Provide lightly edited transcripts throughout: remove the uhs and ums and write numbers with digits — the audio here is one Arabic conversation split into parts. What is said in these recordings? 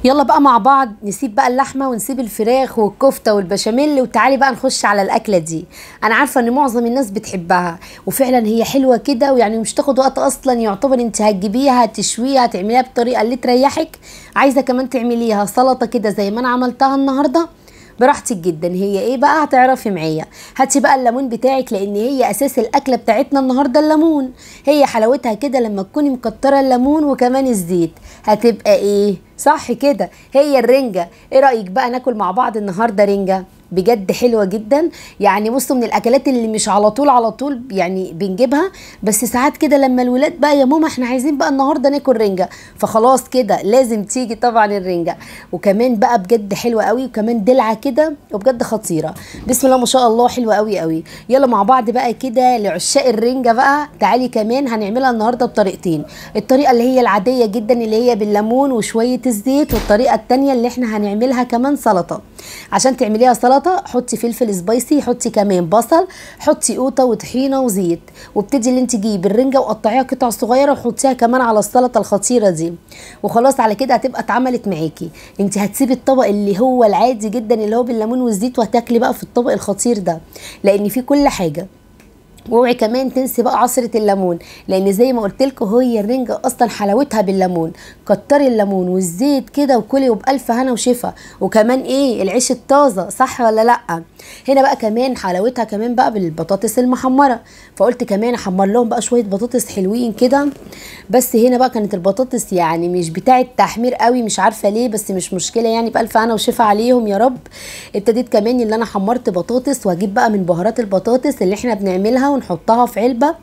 يلا بقى مع بعض نسيب بقى اللحمه ونسيب الفراخ والكفته والبشاميل، وتعالي بقى نخش على الاكله دي. انا عارفه ان معظم الناس بتحبها، وفعلا هي حلوه كده، ويعني مش تاخد وقت اصلا. يعتبر انت هتجيبيها تشويها تعمليها بالطريقه اللي تريحك. عايزه كمان تعمليها سلطه كده زي ما انا عملتها النهارده براحتك جدا. هي ايه بقى؟ هتعرفي معايا. هاتي بقى الليمون بتاعك، لان هي اساس الاكله بتاعتنا النهارده الليمون. هي حلاوتها كده لما تكوني مكتره الليمون وكمان الزيت، هتبقى ايه؟ صح كده، هي الرنجه. ايه رايك بقى ناكل مع بعض النهارده رنجه؟ بجد حلوه جدا. يعني بصوا، من الاكلات اللي مش على طول على طول يعني بنجيبها، بس ساعات كده لما الولاد بقى يا ماما احنا عايزين بقى النهارده ناكل رنجه، فخلاص كده لازم تيجي طبعا الرنجه. وكمان بقى بجد حلوه قوي، وكمان دلعه كده وبجد خطيره. بسم الله ما شاء الله، حلوه قوي قوي. يلا مع بعض بقى كده لعشاق الرنجه بقى، تعالي كمان هنعملها النهارده بطريقتين. الطريقه اللي هي العاديه جدا اللي هي بالليمون وشويه الزيت، والطريقه التانيه اللي احنا هنعملها كمان سلطه. عشان تعمليها سلطه حطي فلفل سبايسي، حطي كمان بصل، حطي قوطه وطحينه وزيت، وابتدي اللي انت تجيبي الرنجه وقطعيها قطع صغيره وحطيها كمان على السلطه الخطيره دي. وخلاص على كده هتبقى اتعملت معاكي. انت هتسيبي الطبق اللي هو العادي جدا اللي هو بالليمون والزيت، وهتاكلي بقى في الطبق الخطير ده لان فيه كل حاجه. واوعي كمان تنسي بقى عصره الليمون، لان زي ما قلت لكم هي الرنجه اصلا حلاوتها بالليمون. كتري الليمون والزيت كده وكلي وبالف هنا وشفا. وكمان ايه؟ العيش الطازه، صح ولا لا؟ هنا بقى كمان حلاوتها كمان بقى بالبطاطس المحمره، فقلت كمان احمر لهم بقى شويه بطاطس حلوين كده. بس هنا بقى كانت البطاطس يعني مش بتاعه تحمير قوي، مش عارفه ليه، بس مش مشكله يعني، بالف هنا وشفا عليهم يا رب. ابتديت كمان اللي انا حمرت بطاطس، واجيب بقى من بهارات البطاطس اللي احنا بنعملها ونحطها في علبه.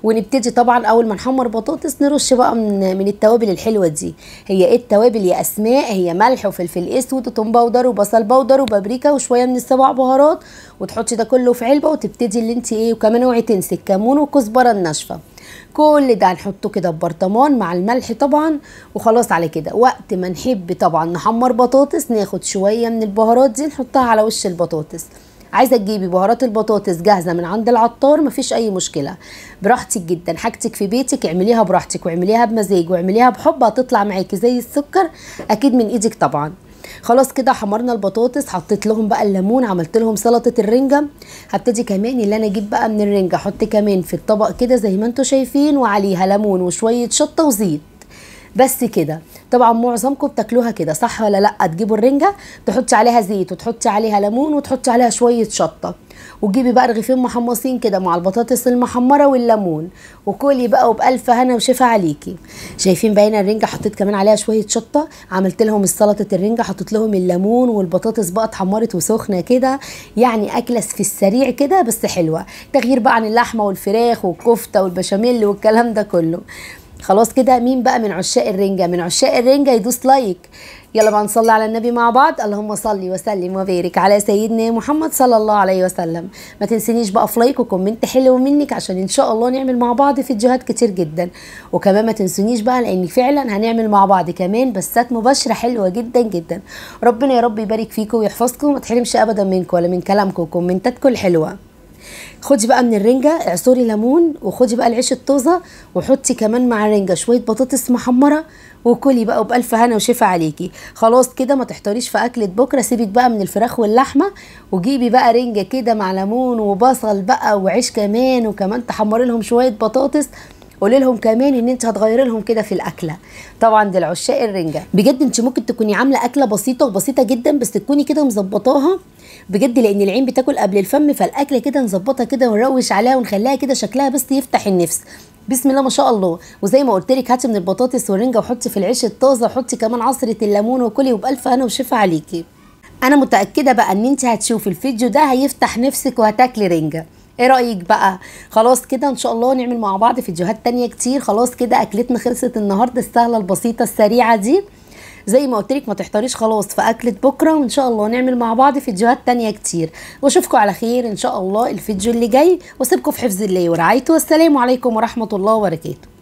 ونبتدي طبعا اول ما نحمر بطاطس نرش بقى من التوابل الحلوه دي. هي ايه التوابل يا اسماء؟ هي ملح وفلفل اسود وتوم باودر وبصل باودر وبابريكا وشويه من السبع بهارات، وتحطي ده كله في علبه، وتبتدي اللي انت ايه. وكمان اوعي تنسي الكمون والكزبره الناشفه. كل ده هنحطه كده ببرطمان مع الملح طبعا. وخلاص على كده وقت ما نحب طبعا نحمر بطاطس ناخد شويه من البهارات دي نحطها على وش البطاطس. عايزه تجيبي بهارات البطاطس جاهزه من عند العطار مفيش اي مشكله، براحتك جدا. حاجتك في بيتك اعمليها براحتك، واعمليها بمزاج، واعمليها بحب، هتطلع معاكي زي السكر اكيد من ايدك طبعا. خلاص كده حمرنا البطاطس، حطيت لهم بقى الليمون، عملت لهم سلطه الرنجه. هبتدي كمان اللي انا اجيب بقى من الرنجه احط كمان في الطبق كده زي ما انتم شايفين، وعليها ليمون وشويه شطه وزيت. بس كده. طبعا معظمكم بتاكلوها كده، صح ولا لا؟ تجيبوا الرنجه تحطي عليها زيت وتحطي عليها ليمون وتحطي عليها شويه شطه، وتجيبي بقى رغيفين محمصين كده مع البطاطس المحمره والليمون، وكلي بقى وبالف هنا وشفا عليكي. شايفين باينه الرنجه؟ حطيت كمان عليها شويه شطه، عملت لهم سلطه الرنجه، حطيت لهم الليمون، والبطاطس بقى اتحمرت وسخنه كده. يعني اكله في السريع كده بس حلوه، تغيير بقى عن اللحمه والفراخ والكفته والبشاميل والكلام ده كله. خلاص كده. مين بقى من عشاق الرنجة؟ من عشاق الرنجة يدوس لايك. يلا بقى نصلي على النبي مع بعض. اللهم صل وسلم وبارك على سيدنا محمد صلى الله عليه وسلم. ما تنسينيش بقى في لايك وكومنت حلو منك، عشان ان شاء الله نعمل مع بعض فيديوهات كتير جدا. وكمان ما تنسونيش بقى، لان فعلا هنعمل مع بعض كمان بثات مباشرة حلوة جدا جدا. ربنا يا رب يبارك فيكم ويحفظكم، وما تحرمش ابدا منكم ولا من كلامكم وكومنتاتكم الحلوة. خدي بقى من الرنجة اعصري ليمون، وخدي بقى العيش الطازة، وحطي كمان مع الرنجة شوية بطاطس محمرة، وكلي بقى وبألف هنا وشفا عليكي. خلاص كده ما تحتاريش في أكلة بكرة. سيبك بقى من الفراخ واللحمة، وجيبي بقى رنجة كده مع ليمون وبصل بقى وعيش كمان، وكمان تحمري لهم شوية بطاطس. قولي لهم كمان ان انت هتغيري لهم كده في الاكله. طبعا دي العشاق الرنجه. بجد انت ممكن تكوني عامله اكله بسيطه وبسيطه جدا، بس تكوني كده مظبطاها بجد، لان العين بتاكل قبل الفم. فالاكله كده نظبطها كده ونروش عليها ونخليها كده شكلها بس يفتح النفس. بسم الله ما شاء الله. وزي ما قلت لك هاتي من البطاطس والرنجه وحطي في العيش الطازه، وحطي كمان عصره الليمون، وكلي وبالف هنا وشفا عليكي. انا متاكده بقى ان انت هتشوفي الفيديو ده هيفتح نفسك وهتاكلي رنجه. ايه رايك بقى؟ خلاص كده ان شاء الله نعمل مع بعض فيديوهات تانية كتير. خلاص كده اكلتنا خلصت النهارده السهله البسيطه السريعه دي. زي ما قلت لك ما تحتاريش خلاص في اكله بكره، وان شاء الله نعمل مع بعض فيديوهات تانية كتير. واشوفكم على خير ان شاء الله الفيديو اللي جاي، واسيبكم في حفظ الله ورعايته، والسلام عليكم ورحمه الله وبركاته.